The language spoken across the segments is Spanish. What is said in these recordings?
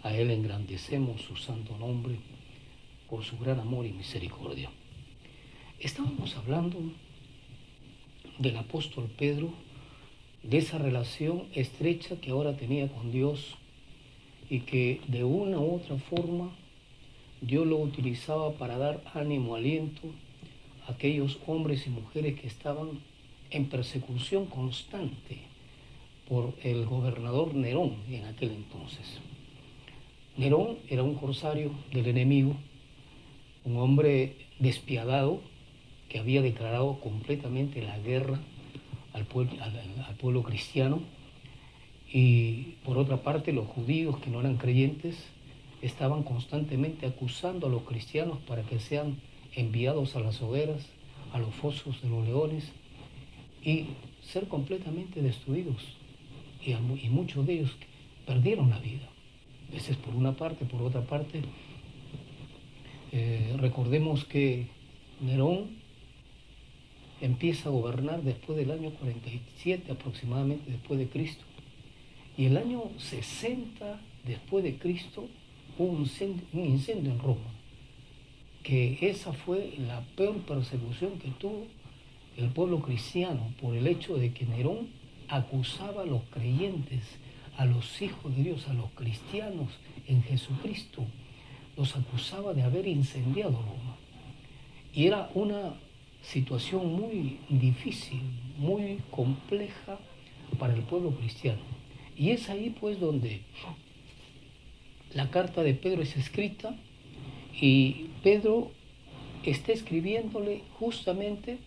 A Él engrandecemos su santo nombre por su gran amor y misericordia. Estábamos hablando del apóstol Pedro, de esa relación estrecha que ahora tenía con Dios y que de una u otra forma Dios lo utilizaba para dar ánimo, aliento a aquellos hombres y mujeres que estaban en persecución constante por el gobernador Nerón en aquel entonces. Nerón era un corsario del enemigo, un hombre despiadado que había declarado completamente la guerra al pueblo cristiano, y por otra parte los judíos que no eran creyentes estaban constantemente acusando a los cristianos para que sean enviados a las hogueras, a los fosos de los leones y ser completamente destruidos, y muchos de ellos perdieron la vida. Esa es por una parte. Por otra parte, recordemos que Nerón empieza a gobernar después del año 47 aproximadamente después de Cristo, y el año 60 después de Cristo hubo un incendio en Roma, que esa fue la peor persecución que tuvo el pueblo cristiano, por el hecho de que Nerón acusaba a los creyentes, a los hijos de Dios, a los cristianos en Jesucristo, los acusaba de haber incendiado Roma. Y era una situación muy difícil, muy compleja para el pueblo cristiano. Y es ahí pues donde la carta de Pedro es escrita, y Pedro está escribiéndole justamente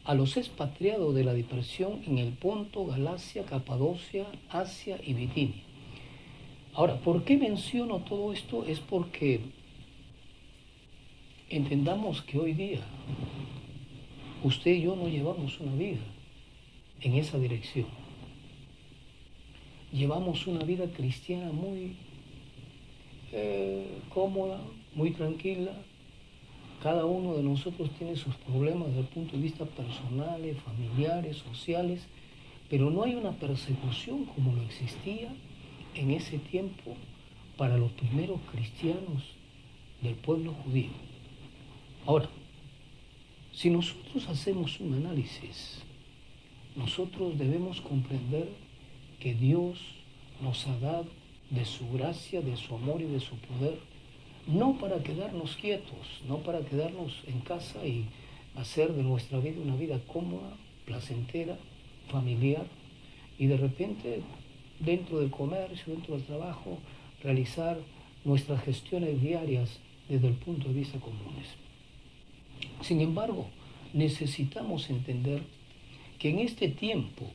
a los expatriados de la dispersión en el Ponto, Galacia, Capadocia, Asia y Bitinia. Ahora, ¿por qué menciono todo esto? Es porque entendamos que hoy día usted y yo no llevamos una vida en esa dirección. Llevamos una vida cristiana muy cómoda, muy tranquila. Cada uno de nosotros tiene sus problemas desde el punto de vista personales, familiares, sociales, pero no hay una persecución como lo existía en ese tiempo para los primeros cristianos del pueblo judío. Ahora, si nosotros hacemos un análisis, nosotros debemos comprender que Dios nos ha dado de su gracia, de su amor y de su poder, no para quedarnos quietos, no para quedarnos en casa y hacer de nuestra vida una vida cómoda, placentera, familiar, y de repente dentro del comercio, dentro del trabajo, realizar nuestras gestiones diarias desde el punto de vista comunes. Sin embargo, necesitamos entender que en este tiempo,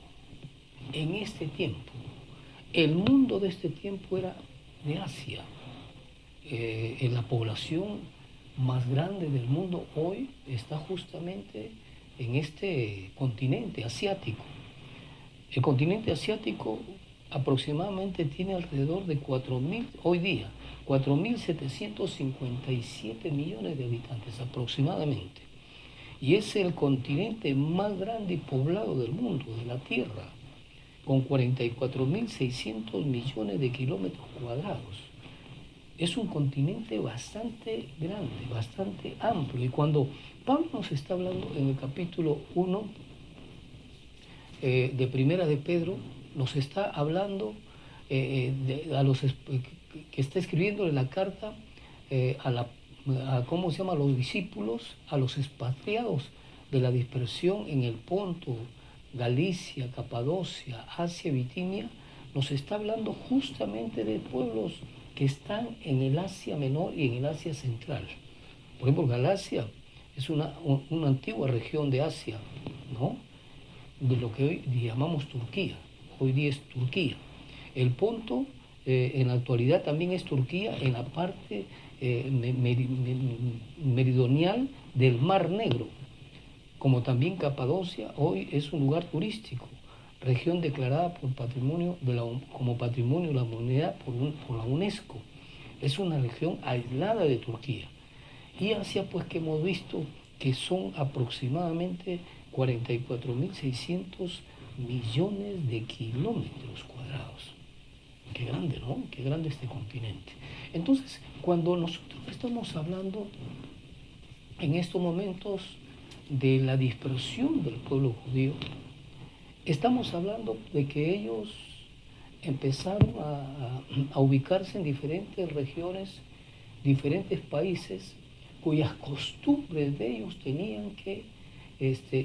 el mundo de este tiempo era de Asia. La población más grande del mundo hoy está justamente en este continente asiático. El continente asiático aproximadamente tiene alrededor de 4.000, hoy día, 4.757 millones de habitantes aproximadamente. Y es el continente más grande y poblado del mundo, de la Tierra, con 44.600 millones de kilómetros cuadrados. Es un continente bastante grande, bastante amplio. Y cuando Pablo nos está hablando en el capítulo 1 de Primera de Pedro, nos está hablando que está escribiéndole la carta ¿cómo se llama? A los discípulos, a los expatriados de la dispersión en el Ponto, Galicia, Capadocia, Asia, Bitinia. Nos está hablando justamente de pueblos que están en el Asia Menor y en el Asia Central. Por ejemplo, Galacia es una antigua región de Asia, ¿no? De lo que hoy llamamos Turquía. Hoy día es Turquía. El Ponto en la actualidad también es Turquía en la parte meridional del Mar Negro, como también Capadocia hoy es un lugar turístico, región declarada como Patrimonio de la Humanidad por la UNESCO. Es una región aislada de Turquía. Y Asia, pues, que hemos visto que son aproximadamente 44.600 millones de kilómetros cuadrados. Qué grande, ¿no? Qué grande este continente. Entonces, cuando nosotros estamos hablando en estos momentos de la dispersión del pueblo judío, estamos hablando de que ellos empezaron a ubicarse en diferentes regiones, diferentes países, cuyas costumbres de ellos tenían que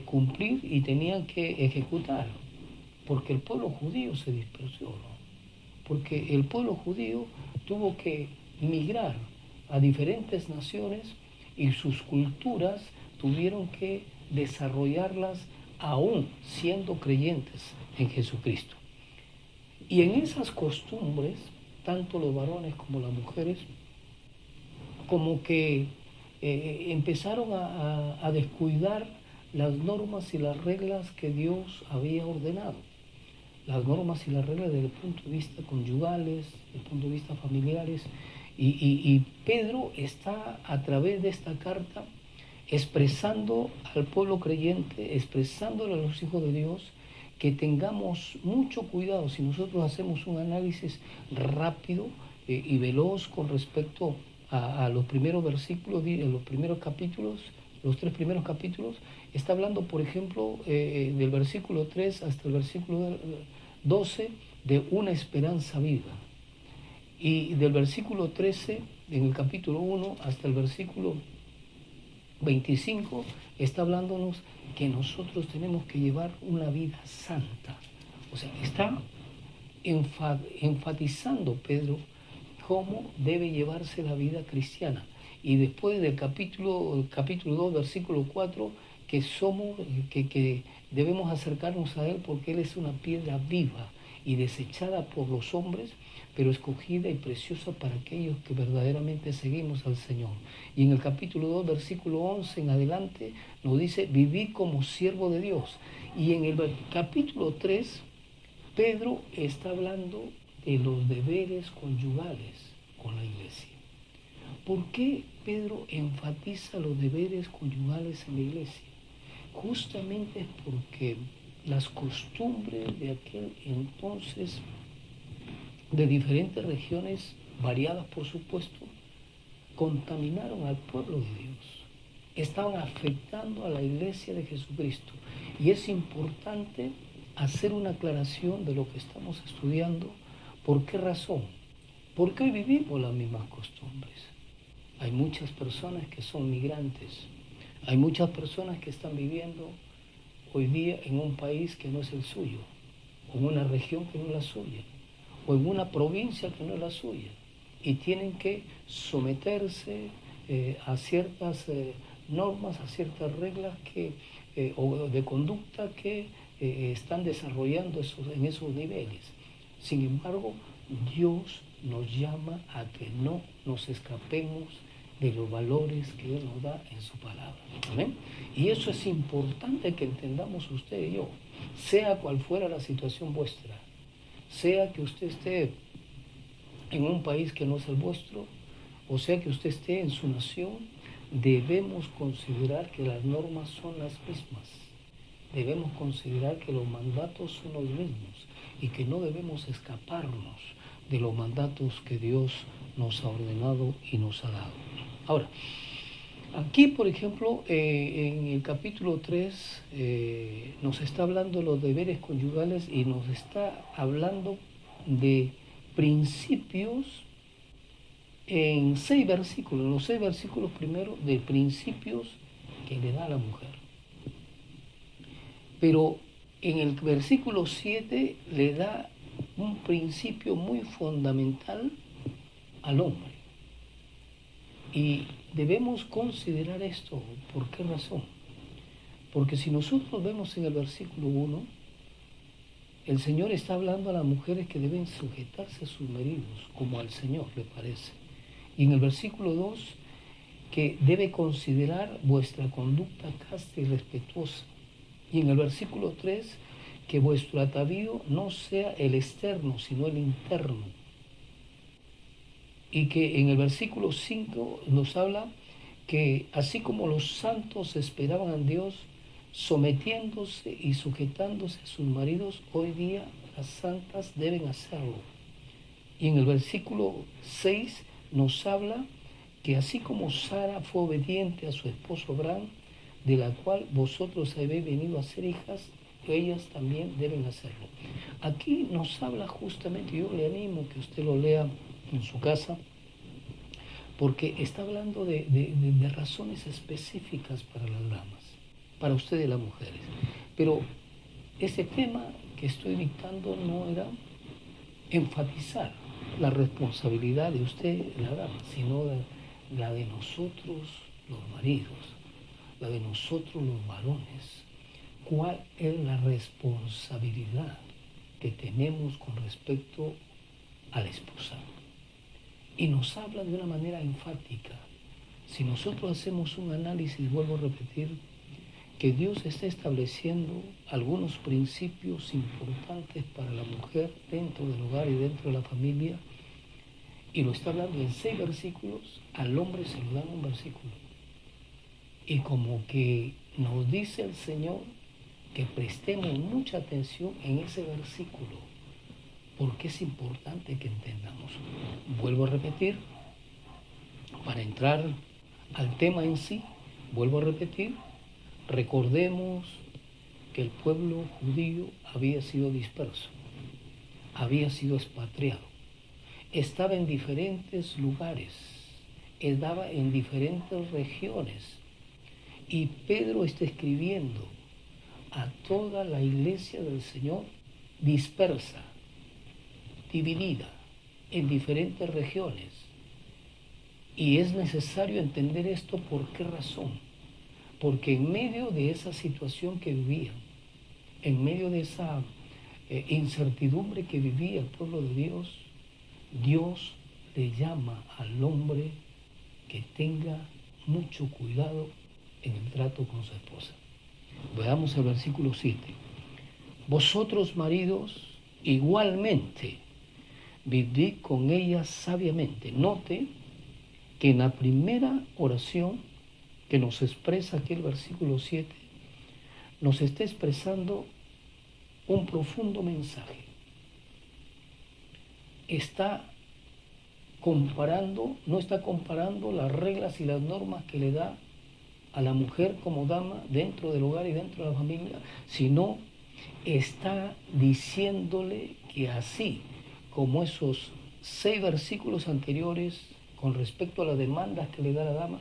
cumplir y tenían que ejecutar, porque el pueblo judío se dispersó, ¿no? Porque el pueblo judío tuvo que migrar a diferentes naciones y sus culturas tuvieron que desarrollarlas aún siendo creyentes en Jesucristo. Y en esas costumbres, tanto los varones como las mujeres, como que empezaron a descuidar las normas y las reglas que Dios había ordenado. Las normas y las reglas desde el punto de vista conyugales, desde el punto de vista familiares. Y Pedro está a través de esta carta expresando al pueblo creyente, expresándole a los hijos de Dios, que tengamos mucho cuidado si nosotros hacemos un análisis rápido y veloz con respecto a los primeros versículos, los primeros capítulos, los 3 primeros capítulos. Está hablando, por ejemplo, del versículo 3 hasta el versículo 12 de una esperanza viva. Y del versículo 13, en el capítulo 1, hasta el versículo 25, está hablándonos que nosotros tenemos que llevar una vida santa. O sea, está enfatizando Pedro cómo debe llevarse la vida cristiana. Y después del capítulo 2, versículo 4, que debemos acercarnos a Él porque Él es una piedra viva y desechada por los hombres, pero escogida y preciosa para aquellos que verdaderamente seguimos al Señor. Y en el capítulo 2, versículo 11 en adelante, nos dice, vivid como siervo de Dios. Y en el capítulo 3, Pedro está hablando de los deberes conyugales con la iglesia. ¿Por qué Pedro enfatiza los deberes conyugales en la iglesia? Justamente porque las costumbres de aquel entonces, de diferentes regiones, variadas por supuesto, contaminaron al pueblo de Dios. Estaban afectando a la iglesia de Jesucristo. Y es importante hacer una aclaración de lo que estamos estudiando. ¿Por qué razón? Porque hoy vivimos las mismas costumbres. Hay muchas personas que son migrantes. Hay muchas personas que están viviendo hoy día en un país que no es el suyo, o en una región que no es la suya, o en una provincia que no es la suya, y tienen que someterse a ciertas normas, a ciertas reglas o de conducta que están desarrollando en esos niveles. Sin embargo, Dios nos llama a que no nos escapemos de los valores que Él nos da en su palabra. ¿Amén? Y eso es importante que entendamos usted y yo, sea cual fuera la situación vuestra, sea que usted esté en un país que no es el vuestro, o sea que usted esté en su nación, debemos considerar que las normas son las mismas. Debemos considerar que los mandatos son los mismos y que no debemos escaparnos de los mandatos que Dios nos ha ordenado y nos ha dado. Ahora, aquí, por ejemplo, en el capítulo 3 nos está hablando de los deberes conyugales y nos está hablando de principios en 6 versículos, los 6 versículos primeros de principios que le da a la mujer. Pero en el versículo 7 le da un principio muy fundamental al hombre. Y debemos considerar esto. ¿Por qué razón? Porque si nosotros vemos en el versículo 1, el Señor está hablando a las mujeres que deben sujetarse a sus maridos, como al Señor le parece. Y en el versículo 2, que debe considerar vuestra conducta casta y respetuosa. Y en el versículo 3, que vuestro atavío no sea el externo, sino el interno. Y que en el versículo 5 nos habla que así como los santos esperaban a Dios, sometiéndose y sujetándose a sus maridos, hoy día las santas deben hacerlo. Y en el versículo 6 nos habla que así como Sara fue obediente a su esposo Abraham, de la cual vosotros habéis venido a ser hijas, ellas también deben hacerlo. Aquí nos habla justamente, yo le animo que usted lo lea en su casa, porque está hablando de razones específicas para las damas, para ustedes las mujeres. Pero ese tema que estoy dictando no era enfatizar la responsabilidad de usted, la dama, sino la de nosotros los maridos, la de nosotros los varones. ¿Cuál es la responsabilidad que tenemos con respecto a la esposa? Y nos habla de una manera enfática. Si nosotros hacemos un análisis, vuelvo a repetir, que Dios está estableciendo algunos principios importantes para la mujer dentro del hogar y dentro de la familia, y lo está hablando en 6 versículos, al hombre se lo dan un versículo. Y como que nos dice el Señor que prestemos mucha atención en ese versículo, porque es importante que entendamos. Vuelvo a repetir, para entrar al tema en sí, vuelvo a repetir, recordemos que el pueblo judío había sido disperso, había sido expatriado, estaba en diferentes lugares, estaba en diferentes regiones, y Pedro está escribiendo a toda la iglesia del Señor dispersa, dividida en diferentes regiones. Y es necesario entender esto. ¿Por qué razón? Porque en medio de esa situación que vivían, en medio de esa incertidumbre que vivía el pueblo de Dios, Dios le llama al hombre que tenga mucho cuidado en el trato con su esposa. Veamos el versículo 7. Vosotros, maridos, igualmente vivid con ella sabiamente. Note que en la primera oración que nos expresa aquí el versículo 7, nos está expresando un profundo mensaje. No está comparando las reglas y las normas que le da a la mujer como dama dentro del hogar y dentro de la familia, sino está diciéndole que así como esos 6 versículos anteriores con respecto a las demandas que le da la dama,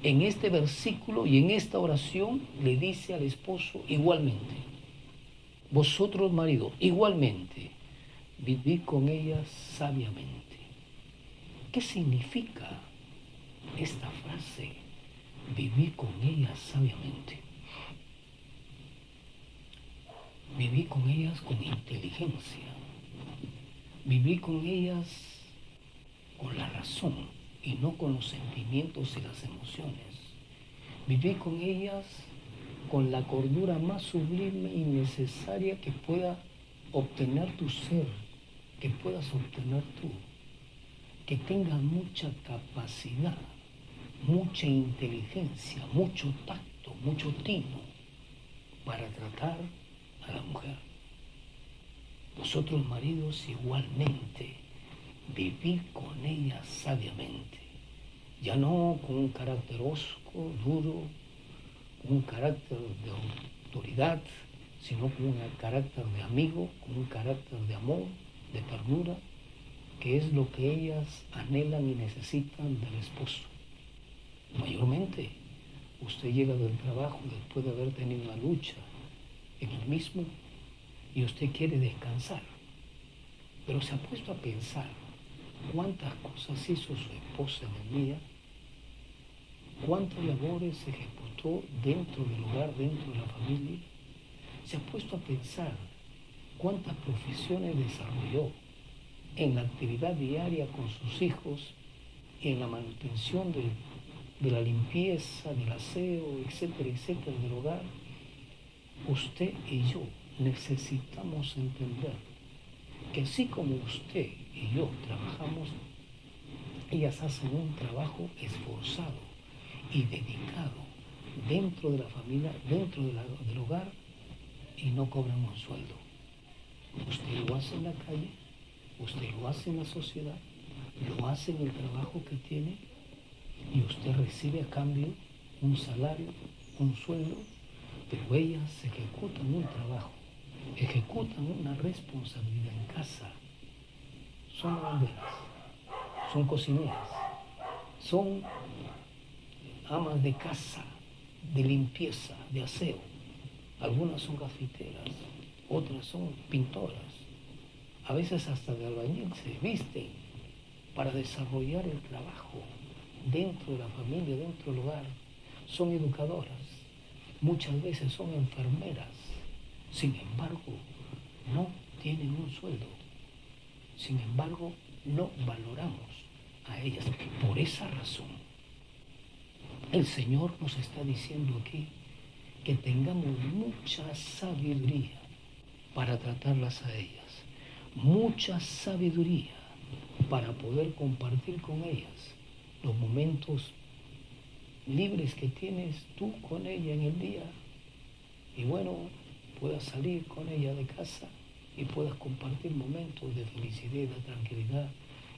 en este versículo y en esta oración le dice al esposo igualmente, vosotros maridos, igualmente, vivid con ella sabiamente. ¿Qué significa esta frase? Vivir con ellas sabiamente. Vivir con ellas con inteligencia. Vivir con ellas con la razón y no con los sentimientos y las emociones. Vivir con ellas con la cordura más sublime y necesaria que pueda obtener tu ser, que puedas obtener tú. Que tenga mucha capacidad, mucha inteligencia, mucho tacto, mucho tino para tratar a la mujer. Vosotros, maridos, igualmente, vivid con ella sabiamente, ya no con un carácter hosco, duro, con un carácter de autoridad, sino con un carácter de amigo, con un carácter de amor, de ternura, que es lo que ellas anhelan y necesitan del esposo. Mayormente, usted llega del trabajo después de haber tenido una lucha en el mismo y usted quiere descansar, pero se ha puesto a pensar cuántas cosas hizo su esposa en el día, cuántas labores se ejecutó dentro del hogar, dentro de la familia. Se ha puesto a pensar cuántas profesiones desarrolló en la actividad diaria con sus hijos, en la manutención de la limpieza, del aseo, etcétera, etcétera, del hogar. Usted y yo necesitamos entender que así como usted y yo trabajamos, ellas hacen un trabajo esforzado y dedicado dentro de la familia, dentro del hogar, y no cobran un sueldo. Usted lo hace en la calle Usted lo hace en la sociedad, lo hace en el trabajo que tiene y usted recibe a cambio un salario, un sueldo, pero ellas ejecutan un trabajo, ejecutan una responsabilidad en casa. Son lavanderas, son cocineras, son amas de casa, de limpieza, de aseo. Algunas son gafiteras, otras son pintoras. A veces hasta de albañil se visten para desarrollar el trabajo dentro de la familia, dentro del hogar. Son educadoras, muchas veces son enfermeras. Sin embargo, no tienen un sueldo. Sin embargo, no valoramos a ellas. Por esa razón, el Señor nos está diciendo aquí que tengamos mucha sabiduría para tratarlas a ellas. Mucha sabiduría para poder compartir con ellas los momentos libres que tienes tú con ella en el día. Y bueno, puedas salir con ella de casa y puedas compartir momentos de felicidad, de tranquilidad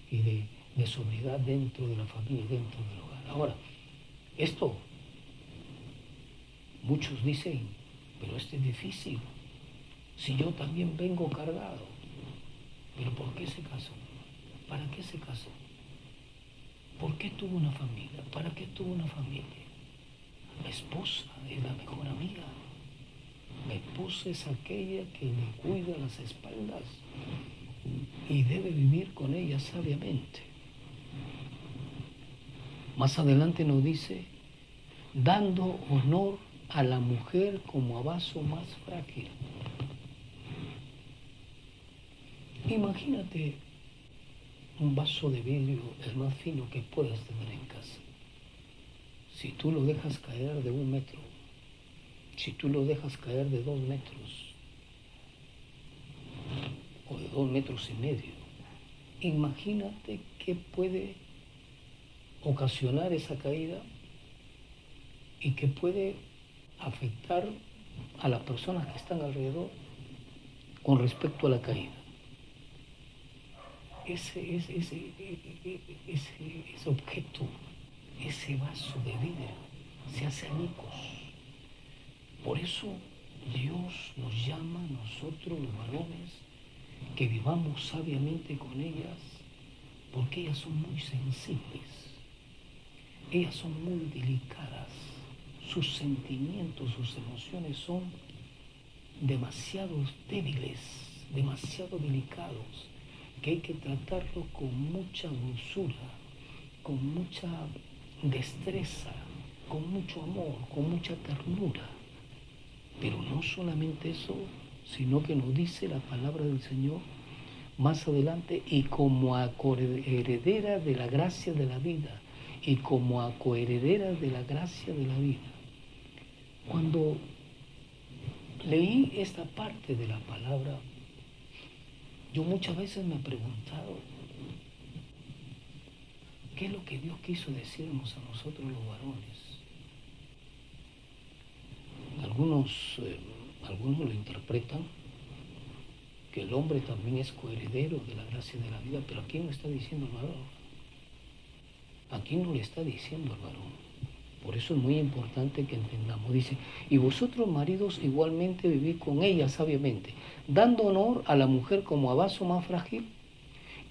y de sobriedad dentro de la familia, dentro del hogar. Ahora, esto, muchos dicen, pero esto es difícil. Si yo también vengo cargado, ¿pero por qué se casó? ¿Para qué se casó? ¿Por qué tuvo una familia? ¿Para qué tuvo una familia? La esposa es la mejor amiga. La esposa es aquella que le cuida las espaldas y debe vivir con ella sabiamente. Más adelante nos dice, dando honor a la mujer como a vaso más frágil. Imagínate un vaso de vidrio, el más fino que puedas tener en casa. Si tú lo dejas caer de 1 metro, si tú lo dejas caer de 2 metros, o de 2,5 metros, imagínate qué puede ocasionar esa caída y qué puede afectar a las personas que están alrededor con respecto a la caída. Ese objeto, ese vaso de vidrio, se hace añicos. Por eso Dios nos llama a nosotros los varones que vivamos sabiamente con ellas, porque ellas son muy sensibles, ellas son muy delicadas, sus sentimientos, sus emociones son demasiado débiles, demasiado delicados, que hay que tratarlo con mucha dulzura, con mucha destreza, con mucho amor, con mucha ternura. Pero no solamente eso, sino que nos dice la palabra del Señor más adelante, y como a coheredera de la gracia de la vida, y como a coheredera de la gracia de la vida. Cuando leí esta parte de la palabra, yo muchas veces me he preguntado, ¿qué es lo que Dios quiso decirnos a nosotros los varones? Algunos lo interpretan que el hombre también es coheredero de la gracia de la vida, pero aquí no está diciendo el varón. Aquí no le está diciendo el varón. Por eso es muy importante que entendamos. Dice, y vosotros maridos igualmente vivid con ella sabiamente, dando honor a la mujer como a vaso más frágil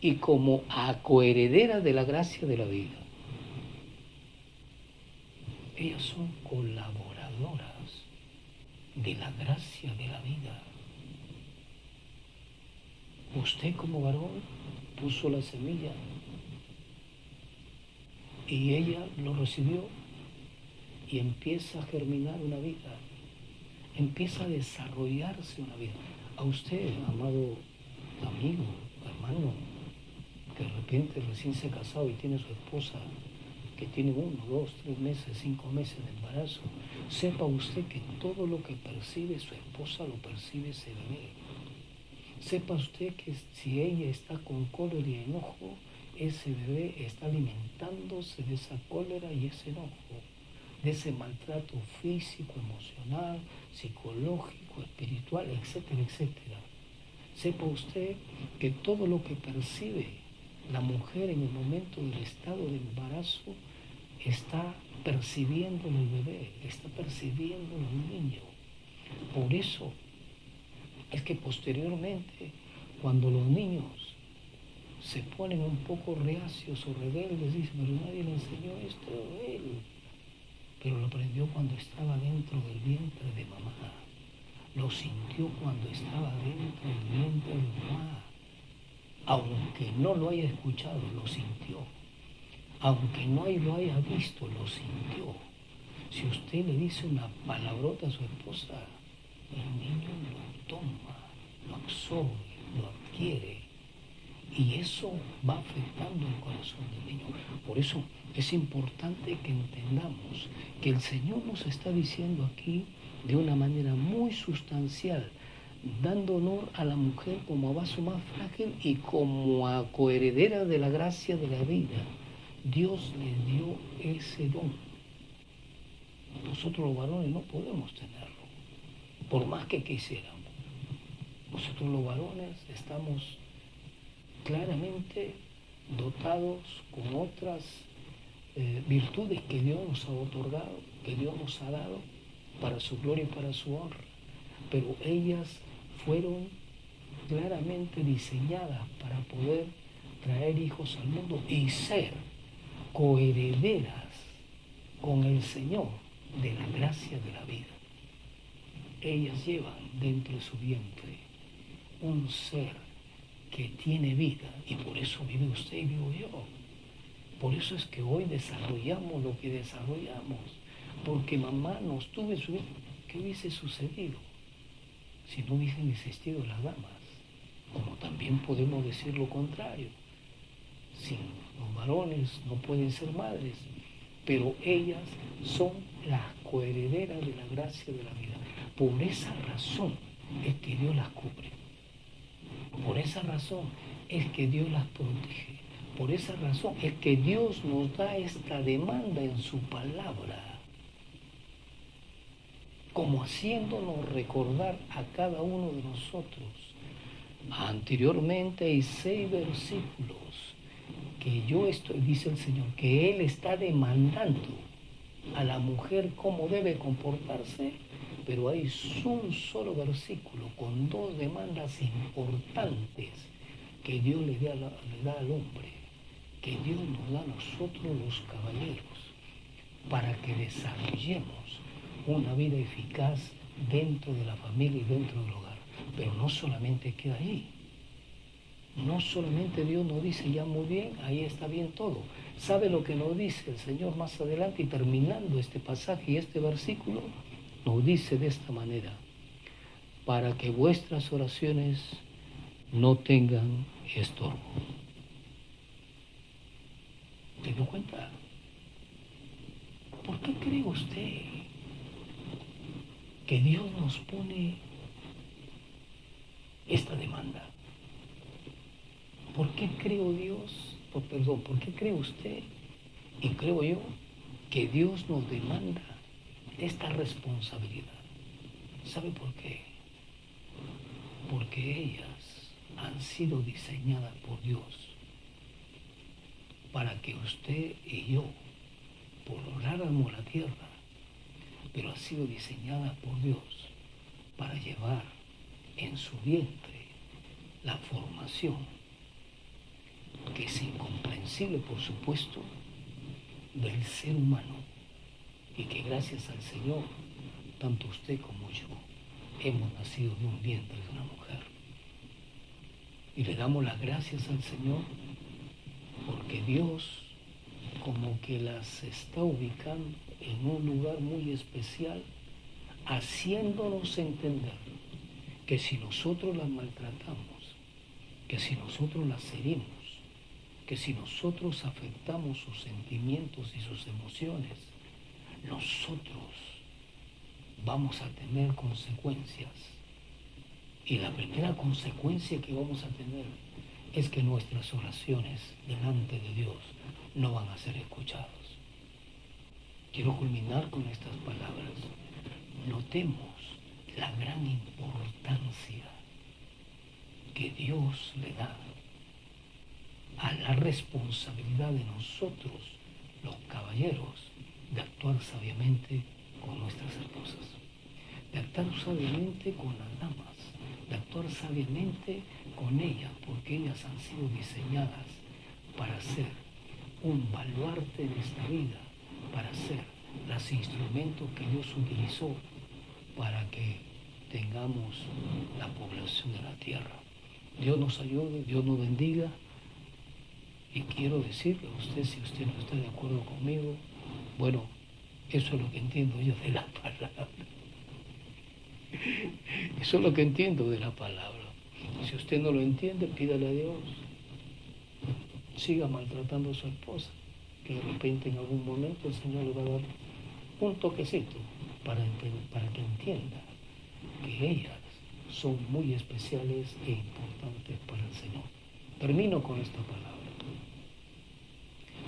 y como a coheredera de la gracia de la vida. Ellas son colaboradoras de la gracia de la vida. Usted como varón puso la semilla y ella lo recibió y empieza a germinar una vida, empieza a desarrollarse una vida. A usted, amado amigo, hermano, que de repente recién se ha casado y tiene su esposa que tiene 1, 2, 3 meses, 5 meses de embarazo, sepa usted que todo lo que percibe su esposa lo percibe ese bebé. Sepa usted que si ella está con cólera y enojo, ese bebé está alimentándose de esa cólera y ese enojo, de ese maltrato físico, emocional, psicológico, espiritual, etcétera, etcétera. Sepa usted que todo lo que percibe la mujer en el momento del estado de embarazo está percibiendo el bebé, está percibiendo el niño. Por eso es que posteriormente, cuando los niños se ponen un poco reacios o rebeldes, dicen, pero nadie le enseñó esto a él. Pero lo aprendió cuando estaba dentro del vientre de mamá. Lo sintió cuando estaba dentro del vientre de mamá. Aunque no lo haya escuchado, lo sintió. Aunque no lo haya visto, lo sintió. Si usted le dice una palabrota a su esposa, el niño lo toma, lo absorbe, lo adquiere. Y eso va afectando el corazón del niño. Por eso es importante que entendamos que el Señor nos está diciendo aquí de una manera muy sustancial, dando honor a la mujer como a vaso más frágil y como a coheredera de la gracia de la vida. Dios le dio ese don. Nosotros los varones no podemos tenerlo, por más que quisiéramos. Nosotros los varones estamos claramente dotados con otras virtudes que Dios nos ha otorgado, que Dios nos ha dado para su gloria y para su honra. Pero ellas fueron claramente diseñadas para poder traer hijos al mundo y ser coherederas con el Señor de la gracia de la vida. Ellas llevan dentro de su vientre un ser que tiene vida, y por eso vive usted y vivo yo. Por eso es que hoy desarrollamos lo que desarrollamos, porque mamá nos tuvo en su vida. ¿Qué hubiese sucedido si no hubiesen existido las damas? Como también podemos decir lo contrario. Si los varones no pueden ser madres, pero ellas son las coherederas de la gracia de la vida. Por esa razón es que Dios las cubre. Por esa razón es que Dios las protege. Por esa razón es que Dios nos da esta demanda en su palabra, como haciéndonos recordar a cada uno de nosotros. Anteriormente hay 6 versículos que yo estoy, dice el Señor, que Él está demandando a la mujer cómo debe comportarse, pero hay un solo versículo con 2 demandas importantes que Dios le da al hombre, que Dios nos da a nosotros los caballeros, para que desarrollemos una vida eficaz dentro de la familia y dentro del hogar. Pero no solamente queda ahí. No solamente Dios nos dice, ya muy bien, ahí está bien todo. ¿Sabe lo que nos dice el Señor más adelante? Y terminando este pasaje y este versículo, nos dice de esta manera: para que vuestras oraciones no tengan estorbo. ¿Se dio cuenta? ¿Por qué cree usted que Dios nos pone esta demanda? ¿Por qué creo Dios, por qué cree usted y creo yo que Dios nos demanda esta responsabilidad? ¿Sabe por qué? Porque ellas han sido diseñadas por Dios para que usted y yo pobláramos la tierra, pero ha sido diseñada por Dios para llevar en su vientre la formación, que es incomprensible, por supuesto, del ser humano, y que gracias al Señor, tanto usted como yo, hemos nacido de un vientre de una mujer. Y le damos las gracias al Señor porque Dios como que las está ubicando en un lugar muy especial, haciéndonos entender que si nosotros las maltratamos, que si nosotros las herimos, que si nosotros afectamos sus sentimientos y sus emociones, nosotros vamos a tener consecuencias. Y la primera consecuencia que vamos a tener es que nuestras oraciones delante de Dios no van a ser escuchadas. Quiero culminar con estas palabras. Notemos la gran importancia que Dios le da a la responsabilidad de nosotros, los caballeros, de actuar sabiamente con nuestras esposas, de actuar sabiamente con las damas, de actuar sabiamente con ellas, porque ellas han sido diseñadas para ser un baluarte de esta vida, para ser los instrumentos que Dios utilizó para que tengamos la población de la tierra. Dios nos ayude, Dios nos bendiga. Y quiero decirle a usted, si usted no está de acuerdo conmigo, bueno, eso es lo que entiendo yo de la palabra. Eso es lo que entiendo de la palabra. Si usted no lo entiende, pídale a Dios. Siga maltratando a su esposa, que de repente en algún momento el Señor le va a dar un toquecito para que entienda que ellas son muy especiales e importantes para el Señor. Termino con esta palabra.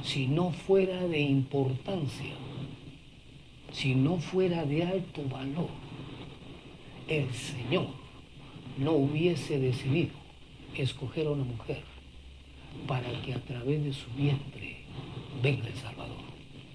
Si no fuera de importancia, si no fuera de alto valor, el Señor no hubiese decidido escoger a una mujer para que a través de su vientre venga el Salvador.